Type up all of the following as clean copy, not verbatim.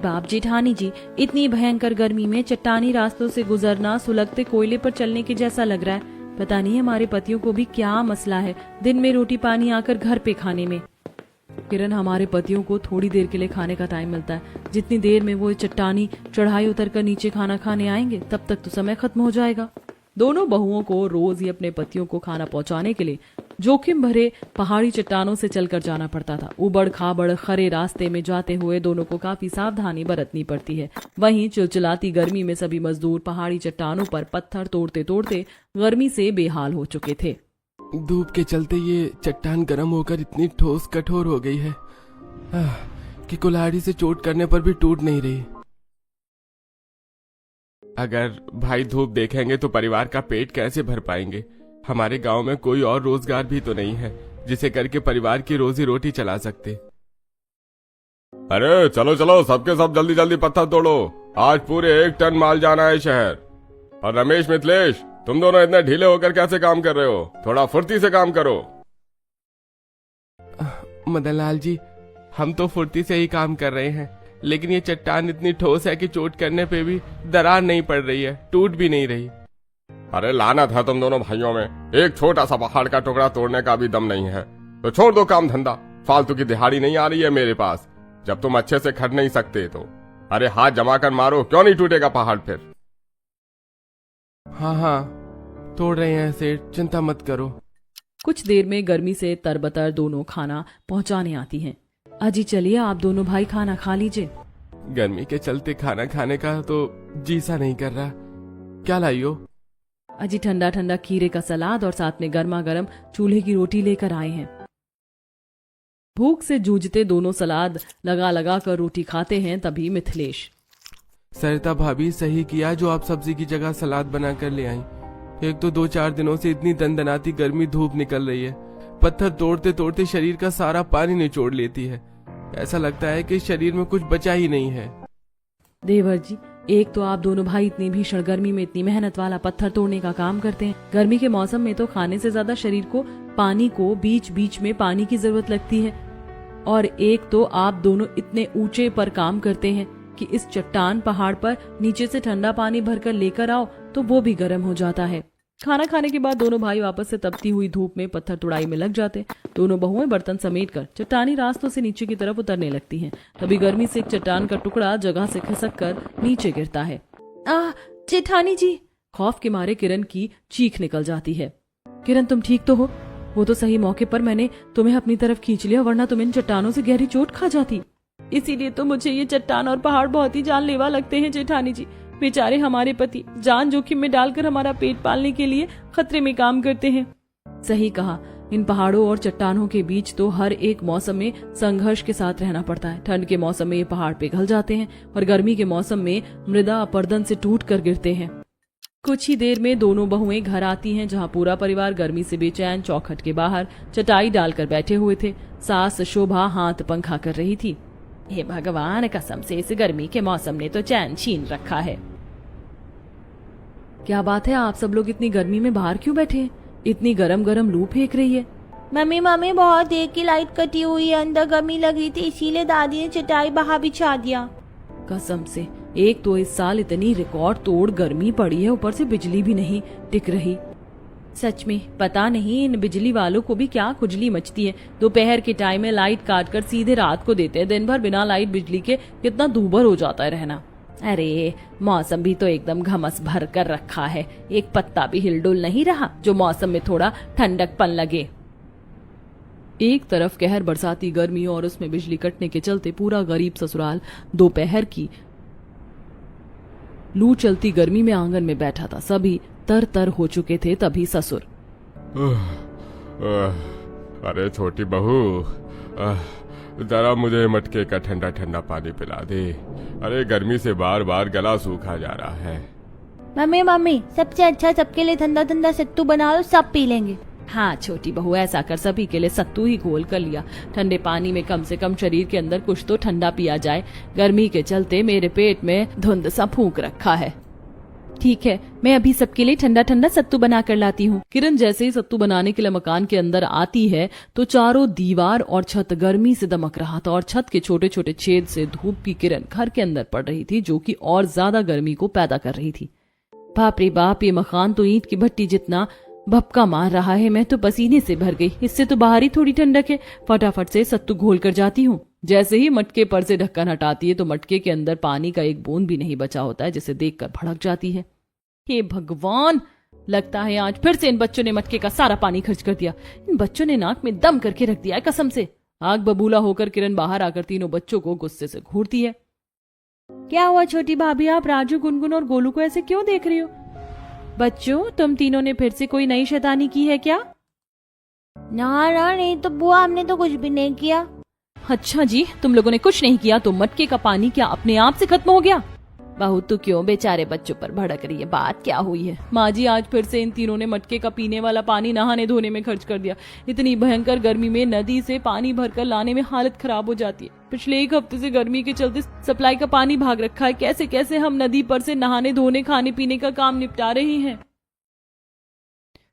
बाप जेठानी जी, इतनी भयंकर गर्मी में चट्टानी रास्तों से गुजरना सुलगते कोयले पर चलने के जैसा लग रहा है। पता नहीं हमारे पतियों को भी क्या मसला है, दिन में रोटी पानी आकर घर पे खाने में। किरण, हमारे पतियों को थोड़ी देर के लिए खाने का टाइम मिलता है। जितनी देर में वो चट्टानी चढ़ाई उतरकर नीचे खाना खाने आएंगे तब तक तो समय खत्म हो जाएगा। दोनों बहुओं को रोज ही अपने पतियों को खाना पहुंचाने के लिए जोखिम भरे पहाड़ी चट्टानों से चलकर जाना पड़ता था। उबड़ खाबड़ खरे रास्ते में जाते हुए दोनों को काफी सावधानी बरतनी पड़ती है। वहीं चिलचिलाती गर्मी में सभी मजदूर पहाड़ी चट्टानों पर पत्थर तोड़ते तोड़ते गर्मी से बेहाल हो चुके थे। धूप के चलते ये चट्टान गर्म होकर इतनी ठोस कठोर हो गई है कि कुल्हाड़ी से चोट करने पर भी टूट नहीं रही। अगर भाई धूप देखेंगे तो परिवार का पेट कैसे भर पाएंगे। हमारे गांव में कोई और रोजगार भी तो नहीं है जिसे करके परिवार की रोजी रोटी चला सकते। अरे चलो चलो, सबके सब जल्दी जल्दी पत्थर तोड़ो, आज पूरे 1 टन माल जाना है शहर। और रमेश मिथिलेश, तुम दोनों इतने ढीले होकर कैसे काम कर रहे हो? थोड़ा फुर्ती से काम करो। मदनलाल जी, हम तो फुर्ती से ही काम कर रहे हैं, लेकिन ये चट्टान इतनी ठोस है कि चोट करने पे भी दरार नहीं पड़ रही है, टूट भी नहीं रही। अरे लानत है तुम दोनों भाइयों में, एक छोटा सा पहाड़ का टुकड़ा तोड़ने का भी दम नहीं है। तो छोड़ दो काम धंधा, फालतू की दिहाड़ी नहीं आ रही है मेरे पास। जब तुम अच्छे से खट नहीं सकते तो अरे हाथ जमा कर मारो, क्यों नहीं टूटेगा पहाड़ फिर। हाँ, तोड़ रहे हैं सेठ, चिंता मत करो। कुछ देर में गर्मी से तरबतर दोनों खाना पहुंचाने आती हैं। अजी चलिए, आप दोनों भाई खाना खा लीजिए। गर्मी के चलते खाना खाने का तो जी सा नहीं कर रहा। क्या लाई हो? अजी ठंडा ठंडा खीरे का सलाद और साथ में गर्मा गर्म चूल्हे की रोटी लेकर आए हैं। भूख से जूझते दोनों सलाद लगा लगा कर रोटी खाते हैं। तभी मिथिलेश, सरिता भाभी, सही किया जो आप सब्जी की जगह सलाद बना कर ले आई। एक तो 2-4 दिनों से इतनी दनदनाती गर्मी धूप निकल रही है, पत्थर तोड़ते तोड़ते शरीर का सारा पानी निचोड़ लेती है। ऐसा लगता है कि शरीर में कुछ बचा ही नहीं है। देवर जी, एक तो आप दोनों भाई इतनी भीषण गर्मी में इतनी मेहनत वाला पत्थर तोड़ने का काम करते हैं। गर्मी के मौसम में तो खाने से ज्यादा शरीर को पानी को बीच बीच में पानी की जरूरत लगती है। और एक तो आप दोनों इतने ऊंचे पर काम करते हैं कि इस चट्टान पहाड़ पर नीचे से ठंडा पानी भरकर लेकर आओ तो वो भी गर्म हो जाता है। खाना खाने के बाद दोनों भाई वापस से तपती हुई धूप में पत्थर तुड़ाई में लग जाते। दोनों बहुएं बर्तन समेटकर चट्टानी रास्तों से नीचे की तरफ उतरने लगती हैं। तभी गर्मी से एक चट्टान का टुकड़ा जगह से खिसक कर नीचे गिरता है। जेठानी जी! खौफ के मारे किरण की चीख निकल जाती है। किरण, तुम ठीक तो हो? वो तो सही मौके पर मैंने तुम्हें अपनी तरफ खींच लिया, वरना तुम इन चट्टानों से गहरी चोट खा जाती। इसीलिए तो मुझे ये चट्टान और पहाड़ बहुत ही जानलेवा लगते हैं जेठानी जी। बेचारे हमारे पति जान जोखिम में डालकर हमारा पेट पालने के लिए खतरे में काम करते हैं। सही कहा, इन पहाड़ों और चट्टानों के बीच तो हर एक मौसम में संघर्ष के साथ रहना पड़ता है। ठंड के मौसम में ये पहाड़ पिघल जाते हैं और गर्मी के मौसम में मृदा अपरदन से टूट कर गिरते हैं। कुछ ही देर में दोनों बहुएं घर आती हैं, जहां पूरा परिवार गर्मी से बेचैन चौखट के बाहर चटाई डालकर बैठे हुए थे। सास शोभा हाथ पंखा कर रही थी। हे भगवान, कसम से इस गर्मी के मौसम ने तो चैन छीन रखा है। क्या बात है, आप सब लोग इतनी गर्मी में बाहर क्यों बैठे हैं? इतनी गरम गरम लू फेंक रही है। मम्मी बहुत देर की लाइट कटी हुई है, अंदर गर्मी लग रही थी, इसीलिए दादी ने चटाई बाहर बिछा दिया। कसम से, एक तो इस साल इतनी रिकॉर्ड तोड़ गर्मी पड़ी है, ऊपर से बिजली भी नहीं टिक रही। सच में पता नहीं इन बिजली वालों को भी क्या खुजली मचती है। दोपहर के टाइम में लाइट काट कर सीधे रात को देते हैं। दिन भर बिना लाइट बिजली के कितना दूभर हो जाता है रहना। अरे मौसम भी तो एकदम घमस भर कर रखा है, एक पत्ता भी हिलडुल नहीं रहा जो मौसम में थोड़ा ठंडकपन लगे। एक तरफ कहर बरसाती गर्मी और उसमें बिजली कटने के चलते पूरा गरीब ससुराल दोपहर की लू चलती गर्मी में आंगन में बैठा था। सभी तर तर हो चुके थे। तभी ससुर, अरे छोटी बहू, जरा मुझे मटके का ठंडा ठंडा पानी पिला दे। अरे गर्मी से बार बार गला सूखा जा रहा है। मम्मी सबसे अच्छा सबके लिए ठंडा ठंडा सत्तू बना लो, सब पी लेंगे। हाँ छोटी बहू, ऐसा कर सभी के लिए सत्तू ही घोल कर लिया। ठंडे पानी में कम से कम शरीर के अंदर कुछ तो ठंडा पिया जाए। गर्मी के चलते मेरे पेट में धुंध सा फूंक रखा है। ठीक है, मैं अभी सबके लिए ठंडा ठंडा सत्तू बना कर लाती हूँ। किरण जैसे ही सत्तू बनाने के लिए मकान के अंदर आती है तो चारों दीवार और छत गर्मी से दमक रहा था और छत के छोटे छोटे छेद से धूप की किरण घर के अंदर पड़ रही थी, जो कि और ज्यादा गर्मी को पैदा कर रही थी। बाप रे बाप, ये मकान तो ईंट की भट्टी जितना भपका मार रहा है। मैं तो पसीने से भर गई। इससे तो बाहर ही थोड़ी ठंडक है। फटाफट से सत्तू घोल कर जाती हूँ। जैसे ही मटके पर से ढक्कन हटाती है तो मटके के अंदर पानी का एक बूंद भी नहीं बचा होता है, जिसे देखकर भड़क जाती है। हे भगवान, लगता है आज फिर से इन बच्चों ने मटके का सारा पानी खर्च कर दिया। इन बच्चों ने नाक में दम करके रख दिया है कसम से। आग बबूला होकर किरण बाहर आकर तीनों बच्चों को गुस्से से घूरती है। क्या हुआ छोटी भाभी, आप राजू, गुनगुन और गोलू को ऐसे क्यों देख रही हो? बच्चों, तुम तीनों ने फिर से कोई नई शैतानी की है क्या? ना ना, नहीं तो बुआ, हमने तो कुछ भी नहीं किया। अच्छा जी, तुम लोगों ने कुछ नहीं किया तो मटके का पानी क्या अपने आप से खत्म हो गया? बहू तू क्यों बेचारे बच्चों पर भड़क रही है? बात क्या हुई है? माँ जी, आज फिर से इन तीनों ने मटके का पीने वाला पानी नहाने धोने में खर्च कर दिया। इतनी भयंकर गर्मी में नदी से पानी भरकर लाने में हालत खराब हो जाती है। पिछले एक हफ्ते से गर्मी के चलते सप्लाई का पानी भाग रखा है। कैसे कैसे हम नदी पर से नहाने धोने खाने पीने का काम निपटा रहे हैं।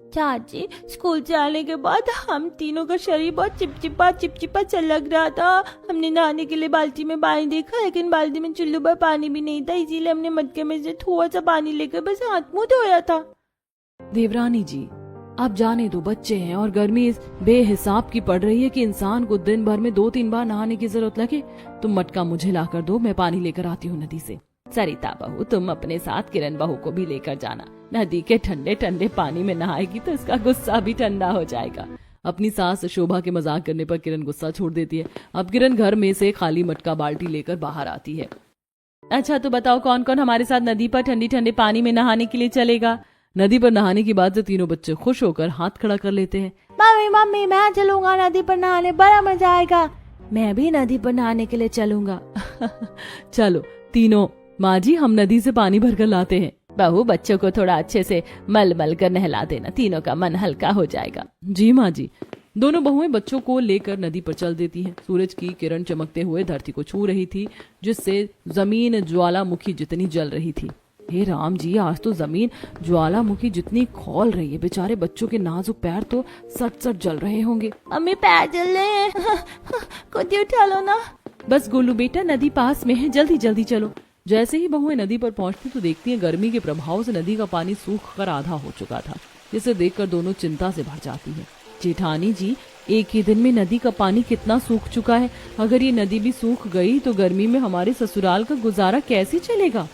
चाची, स्कूल से आने के बाद हम तीनों का शरीर बहुत चिपचिपा सा लग रहा था। हमने नहाने के लिए बाल्टी में पानी देखा, लेकिन बाल्टी में चुल्लू पर पानी भी नहीं था, इसीलिए हमने मटके में से थोड़ा सा पानी लेकर बस हाथ मुंह धोया था। देवरानी जी, आप जाने दो, बच्चे हैं और गर्मी इस बेहिसाब की पड़ रही है कि इंसान को दिन भर में 2-3 बार नहाने की जरूरत लगे। तुम मटका मुझे ला कर दो, मैं पानी लेकर आती हूँ नदी से। सरिता बहू, तुम अपने साथ किरण बहू को भी लेकर जाना। नदी के ठंडे ठंडे पानी में नहाएगी तो उसका गुस्सा भी ठंडा हो जाएगा। अपनी सास शोभा के मजाक करने पर किरण गुस्सा छोड़ देती है। अब किरण घर में से खाली मटका बाल्टी लेकर बाहर आती है। अच्छा तो बताओ, कौन कौन हमारे साथ नदी पर ठंडी ठंडे पानी में नहाने के लिए चलेगा? नदी पर नहाने की बात से तीनों बच्चे खुश होकर हाथ खड़ा कर लेते हैं। मम्मी मम्मी, मैं चलूंगा नदी पर नहाने, बड़ा मजा आएगा। मैं भी नदी पर नहाने के लिए चलूंगा। चलो तीनों, माँ जी हम नदी से पानी भरकर लाते हैं। बहू, बच्चों को थोड़ा अच्छे से मल मल कर नहला देना, तीनों का मन हल्का हो जाएगा। जी माँ जी। दोनों बहुएं बच्चों को लेकर नदी पर चल देती हैं। सूरज की किरण चमकते हुए धरती को छू रही थी, जिससे जमीन ज्वालामुखी जितनी जल रही थी। हे राम जी, आज तो जमीन ज्वालामुखी जितनी खौल रही है। बेचारे बच्चों के नाजुक पैर तो सट सट जल रहे होंगे। मम्मी, पैर जल रहे हैं। खुद ही उठा लो ना। बस गोलू बेटा, नदी पास में है, जल्दी जल्दी चलो। जैसे ही बहुएं नदी पर पहुंचती तो देखती हैं गर्मी के प्रभाव से नदी का पानी सूख कर आधा हो चुका था, जिसे देखकर दोनों चिंता से भर जाती है। जेठानी जी, एक ही दिन में नदी का पानी कितना सूख चुका है। अगर ये नदी भी सूख गई तो गर्मी में हमारे ससुराल का गुजारा कैसे चलेगा?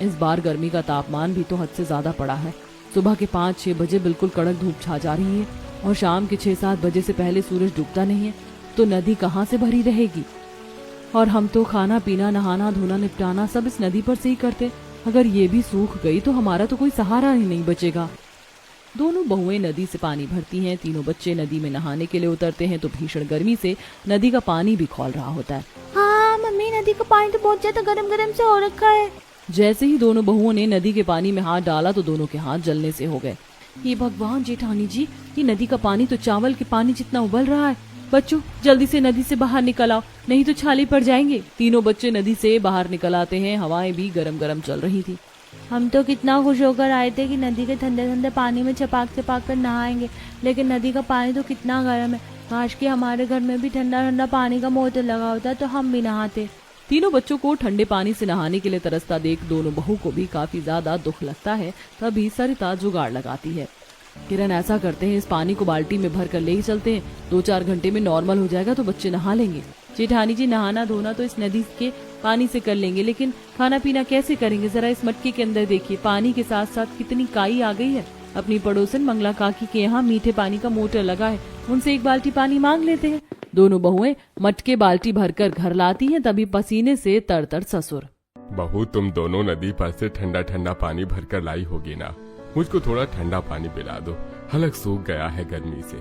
इस बार गर्मी का तापमान भी तो हद से ज्यादा पड़ा है। सुबह के 5-6 बजे बिल्कुल कड़क धूप छा जा रही है और शाम के 6-7 बजे से पहले सूरज डूबता नहीं है, तो नदी कहाँ से भरी रहेगी? और हम तो खाना पीना, नहाना धोना, निपटाना सब इस नदी पर से ही करते। अगर ये भी सूख गई तो हमारा तो कोई सहारा ही नहीं बचेगा। दोनों बहुएं नदी से पानी भरती हैं। तीनों बच्चे नदी में नहाने के लिए उतरते हैं तो भीषण गर्मी से नदी का पानी भी खौल रहा होता है। हाँ मम्मी, नदी का पानी तो बहुत ज्यादा गरम गरम से हो रखा है। जैसे ही दोनों बहुओं ने नदी के पानी में हाथ डाला तो दोनों के हाथ जलने से हो गए। ये भगवान जेठानी जी, ये नदी का पानी तो चावल के पानी जितना उबल रहा है। बच्चों, जल्दी से नदी से बाहर निकल आओ, नहीं तो छाले पड़ जाएंगे। तीनों बच्चे नदी से बाहर निकल आते हैं। हवाएं भी गरम गरम चल रही थी। हम तो कितना खुश होकर आए थे कि नदी के ठंडे ठंडे पानी में छपाक कर नहाएंगे, लेकिन नदी का पानी तो कितना गर्म है। काश कि हमारे घर में भी ठंडा ठंडा पानी का मोटर लगा होता तो हम भी नहाते। तीनों बच्चों को ठंडे पानी से नहाने के लिए तरसता देख दोनों बहू को भी काफी ज्यादा दुख लगता है। तभी सरिता जुगाड़ लगाती है। किरण, ऐसा करते हैं, इस पानी को बाल्टी में भर कर ले ही चलते हैं। 2-4 घंटे में नॉर्मल हो जाएगा तो बच्चे नहा लेंगे। जेठानी जी, नहाना धोना तो इस नदी के पानी से कर लेंगे, लेकिन खाना पीना कैसे करेंगे? जरा इस मटके के अंदर देखिए, पानी के साथ साथ कितनी काई आ गई है। अपनी पड़ोसन मंगला काकी के यहाँ मीठे पानी का मोटर लगा है, उनसे एक बाल्टी पानी मांग लेते हैं। दोनों बहुएं मटके बाल्टी भरकर घर लाती हैं। तभी पसीने से तर ससुर। बहू, तुम दोनों नदी पर से ठंडा ठंडा पानी भरकर लाई होगी ना? मुझको थोड़ा ठंडा पानी पिला दो, हलक सूख गया है गर्मी से।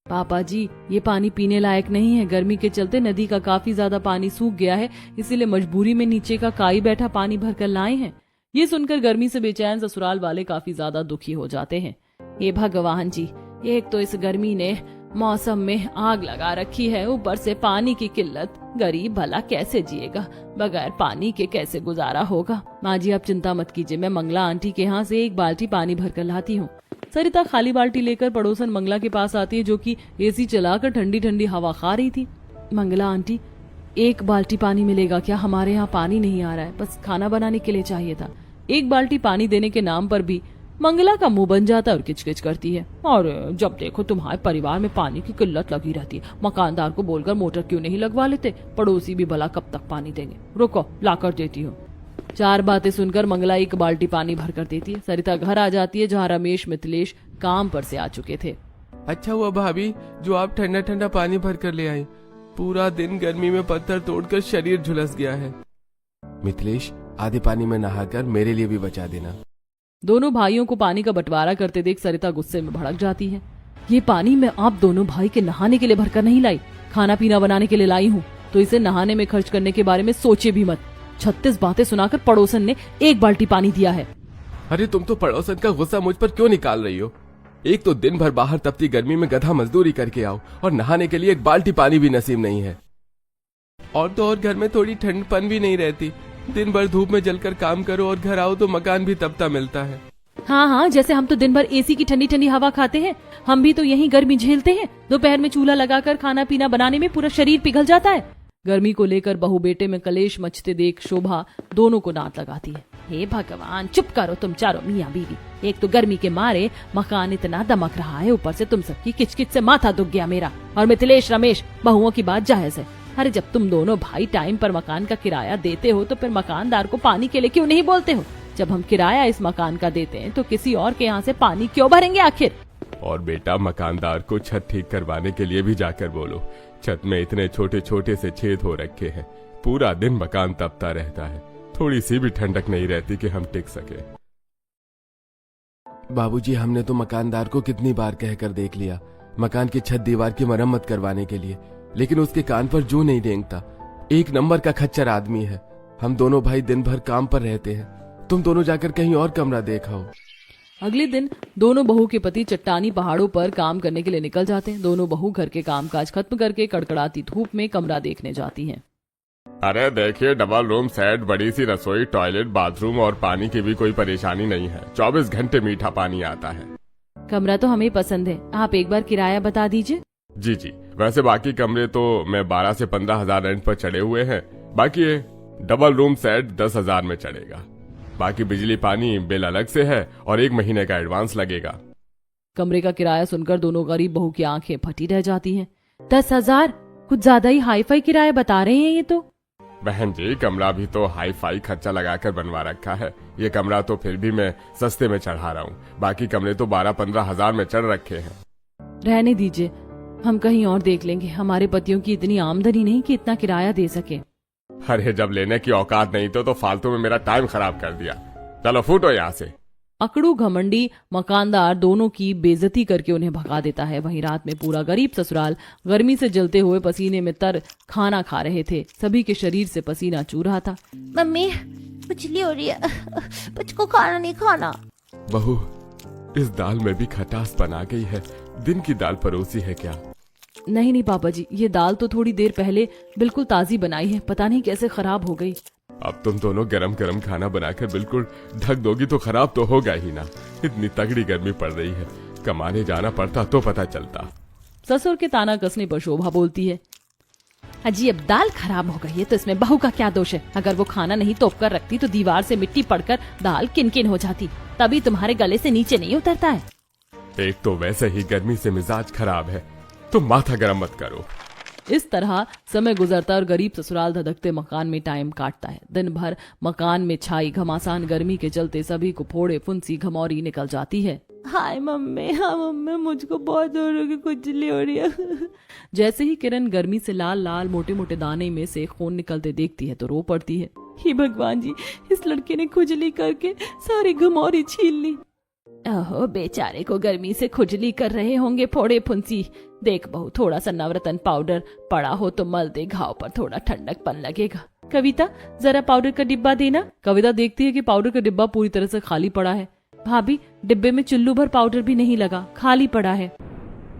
पापा जी, ये पानी पीने लायक नहीं है। गर्मी के चलते नदी का काफी ज्यादा पानी सूख गया है, इसीलिए मजबूरी में नीचे का काई बैठा पानी भरकर लाए हैं। ये सुनकर गर्मी से बेचैन ससुराल वाले काफी ज्यादा दुखी हो जाते हैं। हे भगवान जी, एक तो इस गर्मी ने मौसम में आग लगा रखी है, ऊपर से पानी की किल्लत। गरीब भला कैसे जिएगा, बगैर पानी के कैसे गुजारा होगा। माँ जी आप चिंता मत कीजिए, मैं मंगला आंटी के यहाँ से 1 बाल्टी पानी भर कर लाती हूँ। सरिता खाली बाल्टी लेकर पड़ोसन मंगला के पास आती है, जो कि एसी चलाकर ठंडी ठंडी हवा खा रही थी। मंगला आंटी 1 बाल्टी पानी मिलेगा क्या? हमारे यहाँ पानी नहीं आ रहा है, बस खाना बनाने के लिए चाहिए था। 1 बाल्टी पानी देने के नाम पर भी मंगला का मुंह बन जाता है और किचकिच करती है। और जब देखो तुम्हारे परिवार में पानी की किल्लत लगी रहती है, मकानदार को बोलकर मोटर क्यों नहीं लगवा लेते? पड़ोसी भी भला कब तक पानी देंगे, रुको लाकर देती हूँ। 4 बातें सुनकर मंगला 1 बाल्टी पानी भर कर देती है। सरिता घर आ जाती है, जहाँ रमेश मिथिलेश काम पर से आ चुके थे। अच्छा हुआ भाभी जो आप ठंडा ठंडा पानी भर कर ले आई। पूरा दिन गर्मी में पत्थर तोड़कर शरीर झुलस गया है। मिथिलेश आधे पानी में नहाकर मेरे लिए भी बचा देना। दोनों भाइयों को पानी का बंटवारा करते देख सरिता गुस्से में भड़क जाती है। ये पानी मैं आप दोनों भाई के नहाने के लिए भरकर नहीं लाई, खाना पीना बनाने के लिए लाई हूँ, तो इसे नहाने में खर्च करने के बारे में सोचे भी मत। 36 बातें सुनाकर पड़ोसन ने 1 बाल्टी पानी दिया है। अरे तुम तो पड़ोसन का गुस्सा मुझ पर क्यों निकाल रही हो? एक तो दिन भर बाहर तपती गर्मी में गधा मजदूरी करके आओ और नहाने के लिए 1 बाल्टी पानी भी नसीब नहीं है। और तो और घर में थोड़ी ठंडपन भी नहीं रहती। दिन भर धूप में जलकर काम करो और घर आओ तो मकान भी तपता मिलता है। हाँ, जैसे हम तो दिन भर एसी की ठंडी ठंडी हवा खाते हैं, हम भी तो यही गर्मी झेलते हैं। दोपहर में चूल्हा लगाकर खाना पीना बनाने में पूरा शरीर पिघल जाता है। गर्मी को लेकर बहू बेटे में कलेश मचते देख शोभा दोनों को डांट लगाती है। हे भगवान, चुप करो तुम चारों मियाँ बीवी। एक तो गर्मी के मारे मकान इतना दमक रहा है, ऊपर से तुम सबकी किचकिच से माथा दुख गया मेरा। और मिथिलेश रमेश, बहुओं की बात जायज है। अरे जब तुम दोनों भाई टाइम पर मकान का किराया देते हो तो फिर मकानदार को पानी के लिए क्यों नहीं बोलते हो? जब हम किराया इस मकान का देते हैं तो किसी और के यहाँ से पानी क्यों भरेंगे आखिर? और बेटा मकानदार को छत ठीक करवाने के लिए भी जाकर बोलो। छत में इतने छोटे छोटे से छेद हो रखे हैं, पूरा दिन मकान तपता रहता है, थोड़ी सी भी ठंडक नहीं रहती कि हम टिक सके। बाबूजी हमने तो मकानदार को कितनी बार कहकर देख लिया मकान की छत दीवार की मरम्मत करवाने के लिए, लेकिन उसके कान पर जू नहीं रेंगता। 1 नंबर का खच्चर आदमी है। हम दोनों भाई दिन भर काम पर रहते हैं, तुम दोनों जाकर कहीं और कमरा देखाओ। अगले दिन दोनों बहू के पति चट्टानी पहाड़ों पर काम करने के लिए निकल जाते हैं। दोनों बहू घर के कामकाज खत्म करके कड़कड़ाती धूप में कमरा देखने जाती हैं। अरे देखिए, डबल रूम सेट, बड़ी सी रसोई, टॉयलेट, बाथरूम और पानी की भी कोई परेशानी नहीं है। 24 घंटे मीठा पानी आता है। कमरा तो हमें पसंद है, आप एक बार किराया बता दीजिए। जी जी, वैसे बाकी कमरे तो मैं 12 से 15 हजार रेंट पर चढ़े हुए हैं। बाकी ये डबल रूम सेट 10 हजार में चढ़ेगा। बाकी बिजली पानी बिल अलग से है और 1 महीने का एडवांस लगेगा। कमरे का किराया सुनकर दोनों गरीब बहू की आंखें फटी रह जाती हैं। 10,000 कुछ ज्यादा ही हाई फाई किराया बता रहे हैं ये तो। बहन जी, कमरा भी तो हाई फाई खर्चा लगाकर बनवा रखा है। ये कमरा तो फिर भी मैं सस्ते में चढ़ा रहा हूँ। बाकी कमरे तो 12-15 हजार में चढ़ रखे हैं। रहने दीजिए, हम कहीं और देख लेंगे। हमारे पतियों की इतनी आमदनी नहीं कि इतना किराया दे सके। अरे जब लेने की औकात नहीं तो फालतू में मेरा टाइम खराब कर दिया। चलो फूटो यहाँ से। अकड़ू घमंडी मकानदार दोनों की बेइज्जती करके उन्हें भगा देता है। वहीं रात में पूरा गरीब ससुराल गर्मी से जलते हुए पसीने में तर खाना खा रहे थे। सभी के शरीर से पसीना चू रहा था। मम्मी खुजली हो रही है, मुझको खाना नहीं खाना। बहू, इस दाल में भी खटास बना गई है। दिन की दाल परोसी है क्या? नहीं पापा जी, ये दाल तो थोड़ी देर पहले बिल्कुल ताजी बनाई है, पता नहीं कैसे खराब हो गई। अब तुम दोनों गरम गरम खाना बनाकर बिल्कुल ढक दोगी तो खराब तो होगा ही ना। इतनी तगड़ी गर्मी पड़ रही है, कमाने जाना पड़ता तो पता चलता। ससुर के ताना कसने पर शोभा बोलती है, अजी अब दाल खराब हो गई है तो इसमें बहू का क्या दोष है? अगर वो खाना नहीं तोप कर रखती तो दीवार से मिट्टी पड़कर दाल किनकिन हो जाती, तभी तुम्हारे गले से नीचे नहीं उतरता है। एक तो वैसे ही गर्मी से मिजाज खराब है, तुम माथा गरम मत करो। इस तरह समय गुजरता और गरीब ससुराल धधकते मकान में टाइम काटता है। दिन भर मकान में छाई घमासान गर्मी के चलते सभी को फोड़े फुंसी घमौरी निकल जाती है। हाय मम्मी, हाँ मम्मी, मुझको बहुत जोरों की खुजली हो रही है। जैसे ही किरण गर्मी से लाल लाल मोटे मोटे दाने में से खून निकलते देखती है तो रो पड़ती है। हे भगवान जी, इस लड़के ने खुजली करके सारी घमौरी छीन ली। ओहो, बेचारे को गर्मी से खुजली कर रहे होंगे फोड़े फुंसी। देख बहू, थोड़ा सा नवरत्न पाउडर पड़ा हो तो मल दे, घाव पर थोड़ा ठंडकपन लगेगा। कविता, जरा पाउडर का डिब्बा देना। कविता देखती है कि पाउडर का डिब्बा पूरी तरह से खाली पड़ा है। भाभी, डिब्बे में चुल्लू भर पाउडर भी नहीं लगा, खाली पड़ा है।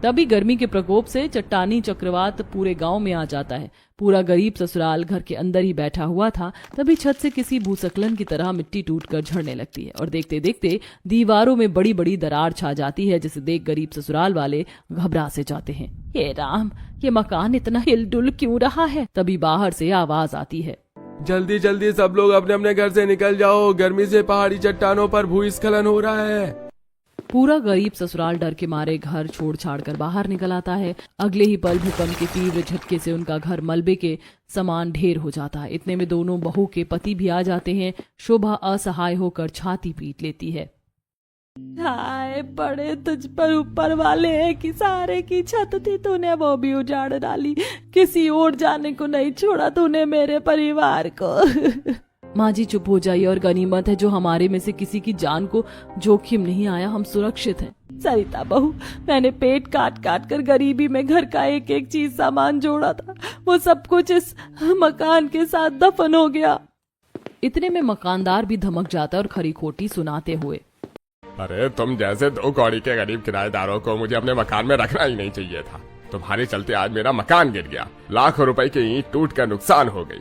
तभी गर्मी के प्रकोप से चट्टानी चक्रवात पूरे गांव में आ जाता है। पूरा गरीब ससुराल घर के अंदर ही बैठा हुआ था। तभी छत से किसी भूस्खलन की तरह मिट्टी टूटकर झड़ने लगती है और देखते देखते दीवारों में बड़ी बड़ी दरार छा जाती है, जिसे देख गरीब ससुराल वाले घबरा से जाते हैं। हे राम, ये मकान इतना हिलडुल क्यों रहा है? तभी बाहर से आवाज आती है, जल्दी जल्दी सब लोग अपने अपने घर से निकल जाओ, गर्मी से पहाड़ी चट्टानों पर भूस्खलन हो रहा है। पूरा गरीब ससुराल डर के मारे घर छोड़ छाड़ कर बाहर निकल आता है। अगले ही पल भूकंप के तीव्र झटके से उनका घर मलबे के समान ढेर हो जाता है। इतने में दोनों बहू के पति भी आ जाते हैं। शोभा असहाय होकर छाती पीट लेती है। हाय, बड़े तुझ पर ऊपर वाले की सारे की छत थी, तूने वो भी उजाड़ डाली। किसी और जाने को नहीं छोड़ा तूने मेरे परिवार को। माँ जी चुप हो जाइए, और गनीमत है जो हमारे में से किसी की जान को जोखिम नहीं आया, हम सुरक्षित हैं। सरिता बहू, मैंने पेट काट काट कर गरीबी में घर का एक एक चीज सामान जोड़ा था, वो सब कुछ इस मकान के साथ दफन हो गया। इतने में मकानदार भी धमक जाता है और खरी खोटी सुनाते हुए, अरे तुम जैसे 2 कौड़ी के गरीब किराएदारों को मुझे अपने मकान में रखना ही नहीं चाहिए था। तुम्हारे चलते आज मेरा मकान गिर गया, लाखों रुपए की ईंट टूट कर नुकसान हो गई।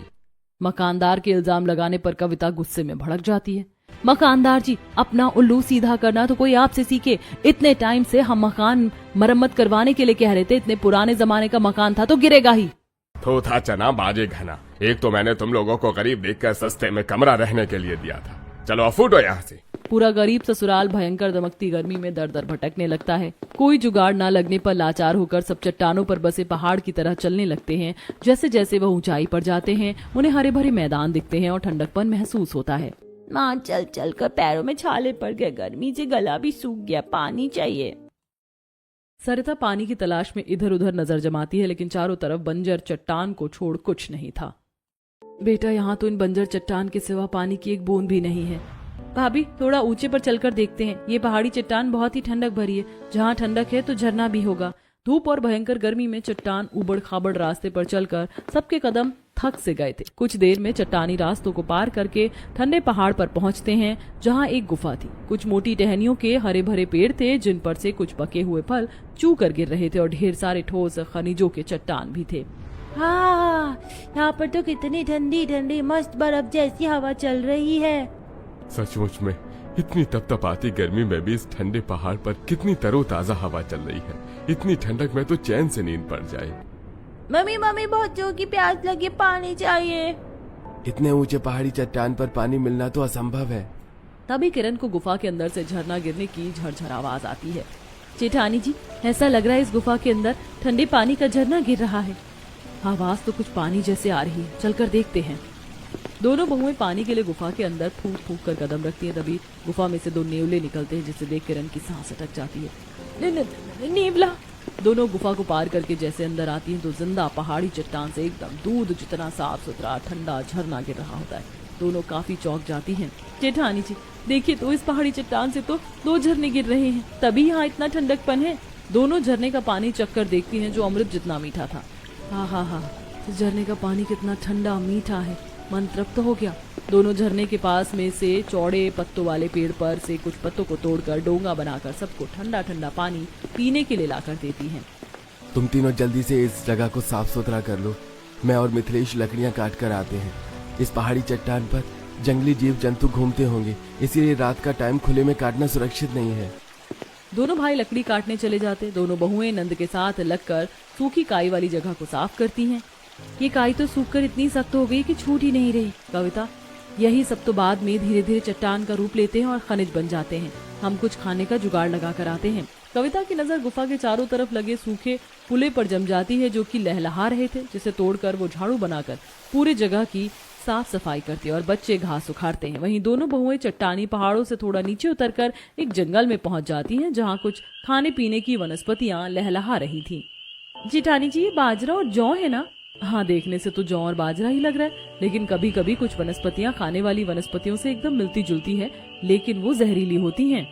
मकानदार के इल्जाम लगाने पर कविता गुस्से में भड़क जाती है। मकानदार जी, अपना उल्लू सीधा करना तो कोई आपसे सीखे। इतने टाइम से हम मकान मरम्मत करवाने के लिए कह रहे थे, इतने पुराने जमाने का मकान था तो गिरेगा ही। तो था चना बाजे घना, एक तो मैंने तुम लोगों को गरीब देखकर सस्ते में कमरा रहने के लिए दिया था। चलो अब फूटो यहाँ से। पूरा गरीब ससुराल भयंकर दमकती गर्मी में दर दर भटकने लगता है। कोई जुगाड़ न लगने पर लाचार होकर सब चट्टानों पर बसे पहाड़ की तरह चलने लगते हैं। जैसे जैसे वह ऊंचाई पर जाते हैं उन्हें हरे भरे मैदान दिखते हैं और ठंडकपन महसूस होता है। माँ, चल चल कर पैरों में छाले पड़ गए, गर्मी से गला भी सूख गया, पानी चाहिए। सरिता पानी की तलाश में इधर उधर नजर जमाती है, लेकिन चारों तरफ बंजर चट्टान को छोड़ कुछ नहीं था। बेटा, यहाँ तो इन बंजर चट्टान के सिवा पानी की एक बूंद भी नहीं है। भाभी, थोड़ा ऊंचे पर चलकर देखते हैं। ये पहाड़ी चट्टान बहुत ही ठंडक भरी है, जहाँ ठंडक है तो झरना भी होगा। धूप और भयंकर गर्मी में चट्टान उबड़ खाबड़ रास्ते पर चलकर सबके कदम थक से गए थे। कुछ देर में चट्टानी रास्तों को पार करके ठंडे पहाड़ पर पहुंचते हैं, जहां एक गुफा थी। कुछ मोटी टहनियों के हरे भरे पेड़ थे, जिन पर से कुछ पके हुए फल चू कर गिर रहे थे, और ढेर सारे ठोस खनिजों के चट्टान भी थे। हाँ, यहाँ पर तो कितनी ठंडी ठंडी मस्त बर्फ जैसी हवा चल रही है। सचमुच में इतनी तपतपाती गर्मी में भी इस ठंडे पहाड़ पर कितनी तरोताजा हवा चल रही है। इतनी ठंडक में तो चैन से नींद पड़ जाए। मम्मी मम्मी, बहुत जोर की प्यास लगी, पानी चाहिए। इतने ऊंचे पहाड़ी चट्टान पर पानी मिलना तो असंभव है। तभी किरण को गुफा के अंदर से झरना गिरने की झरझर आवाज आती है। जेठानी जी, ऐसा लग रहा है इस गुफा के अंदर ठंडे पानी का झरना गिर रहा है। आवाज तो कुछ पानी जैसे आ रही है, चलकर देखते हैं। दोनों बहुएं पानी के लिए गुफा के अंदर फूंक फूंक कर कदम रखती हैं। तभी गुफा में से 2 नेवले निकलते हैं, जिसे देख किरण की सांस अटक जाती है। नेवला। दोनों गुफा को पार करके जैसे अंदर आती हैं तो जिंदा पहाड़ी चट्टान से एकदम दूध जितना साफ सुथरा ठंडा झरना गिर रहा होता है। दोनों काफी चौंक जाती हैं। जेठानी जी, देखिए तो इस पहाड़ी चट्टान से तो 2 झरने गिर रहे हैं, तभी यहाँ इतना ठंडकपन है। दोनों झरने का पानी चक्कर देखती हैं, जो अमृत जितना मीठा था। हाँ हाँ हाँ, इस झरने का पानी कितना ठंडा मीठा है, मन तृप्त हो गया। दोनों झरने के पास में से चौड़े पत्तों वाले पेड़ पर से कुछ पत्तों को तोड़कर डोंगा बनाकर सबको ठंडा ठंडा पानी पीने के लिए लाकर देती हैं। तुम तीनों जल्दी से इस जगह को साफ सुथरा कर लो। मैं और मिथिलेश लकड़ियां काट कर आते हैं। इस पहाड़ी चट्टान पर जंगली जीव जंतु घूमते होंगे, इसीलिए रात का टाइम खुले में काटना सुरक्षित नहीं है। दोनों भाई लकड़ी काटने चले जाते। दोनों बहुएं नंद के साथ लगकर सूखी काई वाली जगह को साफ करती हैं। ये काई तो सूखकर इतनी सख्त हो गई कि छूट ही नहीं रही। कविता, यही सब तो बाद में धीरे धीरे चट्टान का रूप लेते हैं और खनिज बन जाते हैं। हम कुछ खाने का जुगाड़ लगा कर आते हैं। कविता की नजर गुफा के चारों तरफ लगे सूखे पुले पर जम जाती है, जो कि लहलहा रहे थे, जिसे तोड़कर वो झाड़ू बनाकर पूरी जगह की साफ सफाई करते हैं और बच्चे घास उखाड़ते हैं। वहीं दोनों बहुएं चट्टानी पहाड़ों से थोड़ा नीचे उतरकर एक जंगल में पहुंच जाती हैं, जहां कुछ खाने पीने की वनस्पतियां लहलहा रही थी। जेठानी जी, ये बाजरा और जौ है ना? हाँ, देखने से तो जौ और बाजरा ही लग रहा है, लेकिन कभी कभी कुछ वनस्पतियां खाने वाली वनस्पतियों से एकदम मिलती जुलती है, लेकिन वो जहरीली होती हैं।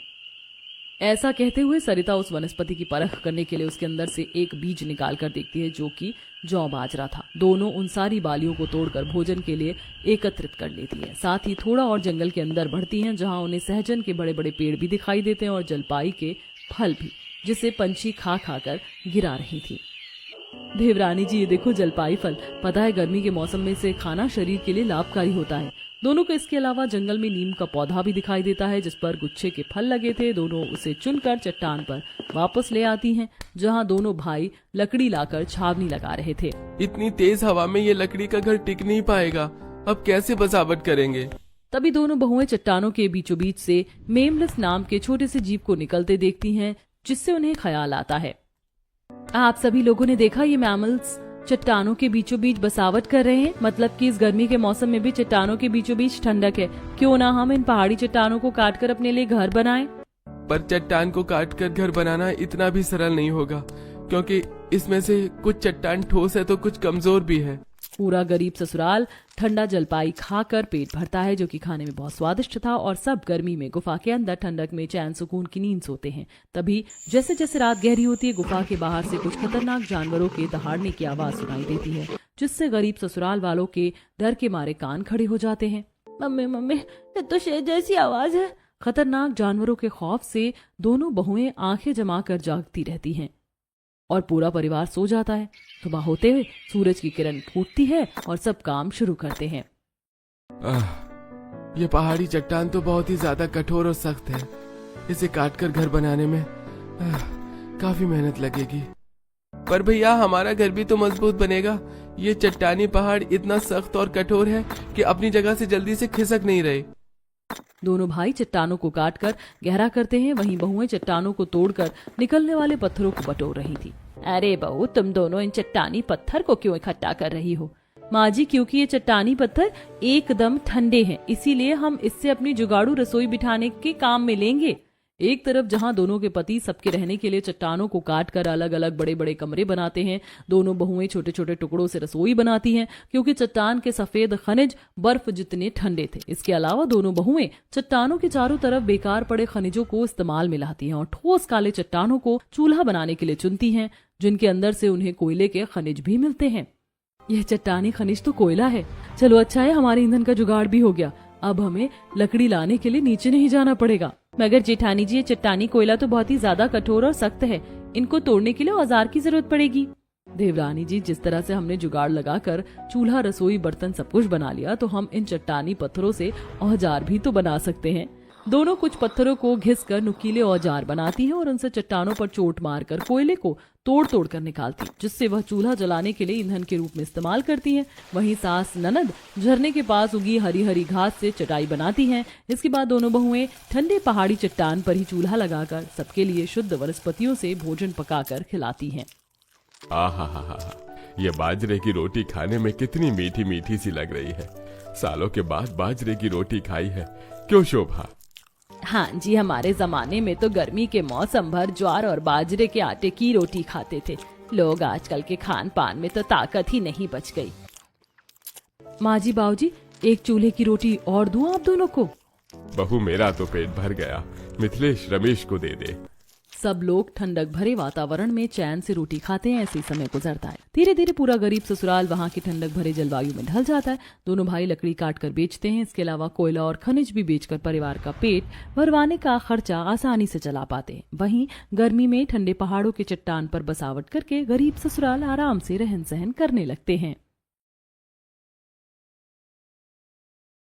ऐसा कहते हुए सरिता उस वनस्पति की परख करने के लिए उसके अंदर से एक बीज निकाल कर देखती है, जो कि जौ बाजरा था। दोनों उन सारी बालियों को तोड़कर भोजन के लिए एकत्रित कर लेती है। साथ ही थोड़ा और जंगल के अंदर बढ़ती हैं, जहां उन्हें सहजन के बड़े बड़े पेड़ भी दिखाई देते हैं और जलपाई के फल भी। जिसे पंछी खा खाकर गिरा रही थी। देवरानी जी, ये देखो जलपाई फल। पता है गर्मी के मौसम में इसे खाना शरीर के लिए लाभकारी होता है। दोनों को इसके अलावा जंगल में नीम का पौधा भी दिखाई देता है जिस पर गुच्छे के फल लगे थे। दोनों उसे चुनकर चट्टान पर वापस ले आती हैं, जहां दोनों भाई लकड़ी लाकर छावनी लगा रहे थे। इतनी तेज हवा में ये लकड़ी का घर टिक नहीं पाएगा, अब कैसे बसावट करेंगे? तभी दोनों बहुएं चट्टानों के बीचों बीच से मेमलस नाम के छोटे से जीव को निकलते देखती हैं, जिससे उन्हें ख्याल आता है। आप सभी लोगों ने देखा ये मैमल्स चट्टानों के बीचों बीच बसावट कर रहे हैं। मतलब कि इस गर्मी के मौसम में भी चट्टानों के बीचों बीच ठंडक है। क्यों ना हम इन पहाड़ी चट्टानों को काटकर अपने लिए घर बनाएं? पर चट्टान को काटकर घर बनाना इतना भी सरल नहीं होगा, क्योंकि इसमें से कुछ चट्टान ठोस है तो कुछ कमजोर भी है। पूरा गरीब ससुराल ठंडा जलपाई खाकर पेट भरता है, जो कि खाने में बहुत स्वादिष्ट था, और सब गर्मी में गुफा के अंदर ठंडक में चैन सुकून की नींद सोते हैं। तभी जैसे जैसे रात गहरी होती है, गुफा के बाहर से कुछ खतरनाक जानवरों के दहाड़ने की आवाज सुनाई देती है, जिससे गरीब ससुराल वालों के डर के मारे कान खड़े हो जाते हैं। मम्मी मम्मी, ये तो शेर जैसी आवाज है। खतरनाक जानवरों के खौफ से दोनों बहुएं आंखें जमाकर जागती रहती हैं और पूरा परिवार सो जाता है। सुबह होते हुए सूरज की किरण फूटती है और सब काम शुरू करते हैं। ये पहाड़ी चट्टान तो बहुत ही ज्यादा कठोर और सख्त है। इसे काटकर घर बनाने में काफी मेहनत लगेगी। पर भैया, हमारा घर भी तो मजबूत बनेगा। ये चट्टानी पहाड़ इतना सख्त और कठोर है कि अपनी जगह से जल्दी से खिसक नहीं रहे। दोनों भाई चट्टानों को काटकर गहरा करते हैं, वहीं बहुएं चट्टानों को तोड़कर निकलने वाले पत्थरों को बटोर रही थी। अरे बहू, तुम दोनों इन चट्टानी पत्थर को क्यों इकट्ठा कर रही हो? माँ जी, क्योंकि ये चट्टानी पत्थर एकदम ठंडे हैं, इसीलिए हम इससे अपनी जुगाड़ू रसोई बिठाने के काम में लेंगे। एक तरफ जहां दोनों के पति सबके रहने के लिए चट्टानों को काटकर अलग अलग बड़े बड़े कमरे बनाते हैं, दोनों बहुएं छोटे छोटे टुकड़ों से रसोई बनाती हैं, क्योंकि चट्टान के सफेद खनिज बर्फ जितने ठंडे थे। इसके अलावा दोनों बहुएं चट्टानों के चारों तरफ बेकार पड़े खनिजों को इस्तेमाल में लाती हैं और ठोस काले चट्टानों को चूल्हा बनाने के लिए चुनती हैं, जिनके अंदर से उन्हें कोयले के खनिज भी मिलते हैं। यह चट्टानी खनिज तो कोयला है। चलो अच्छा है, हमारे ईंधन का जुगाड़ भी हो गया। अब हमें लकड़ी लाने के लिए नीचे नहीं जाना पड़ेगा। मगर जेठानी जी, ये चट्टानी कोयला तो बहुत ही ज्यादा कठोर और सख्त है। इनको तोड़ने के लिए औजार की जरूरत पड़ेगी। देवरानी जी, जिस तरह से हमने जुगाड़ लगाकर चूल्हा, रसोई, बर्तन सब कुछ बना लिया, तो हम इन चट्टानी पत्थरों से औजार भी तो बना सकते हैं। दोनों कुछ पत्थरों को घिसकर नुकीले औजार बनाती हैं और उनसे चट्टानों पर चोट मारकर कोयले को तोड़ तोड़ कर निकालती, जिससे वह चूल्हा जलाने के लिए ईंधन के रूप में इस्तेमाल करती हैं। वहीं सास ननद झरने के पास उगी हरी हरी घास से चटाई बनाती हैं। इसके बाद दोनों बहुएं ठंडे पहाड़ी चट्टान पर ही चूल्हा लगाकर सबके लिए शुद्ध वनस्पतियों से भोजन पकाकर खिलाती हैं। आहा, ये बाजरे की रोटी खाने में कितनी मीठी मीठी सी लग रही है। सालों के बाद बाजरे की रोटी खाई है, क्यों शोभा? हाँ जी, हमारे जमाने में तो गर्मी के मौसम भर ज्वार और बाजरे के आटे की रोटी खाते थे लोग। आजकल के खान पान में तो ताकत ही नहीं बच गई। माँ जी, बाबूजी, एक चूल्हे की रोटी और दूं आप दोनों को? बहू, मेरा तो पेट भर गया। मिथिलेश, रमेश को दे दे। सब लोग ठंडक भरे वातावरण में चैन से रोटी खाते हैं। ऐसे समय गुजरता है। धीरे धीरे पूरा गरीब ससुराल वहाँ की ठंडक भरे जलवायु में ढल जाता है। दोनों भाई लकड़ी काट कर बेचते हैं। इसके अलावा कोयला और खनिज भी बेचकर परिवार का पेट भरवाने का खर्चा आसानी से चला पाते हैं। वहीं गर्मी में ठंडे पहाड़ों के चट्टान पर बसावट करके गरीब ससुराल आराम से रहन सहन करने लगते हैं।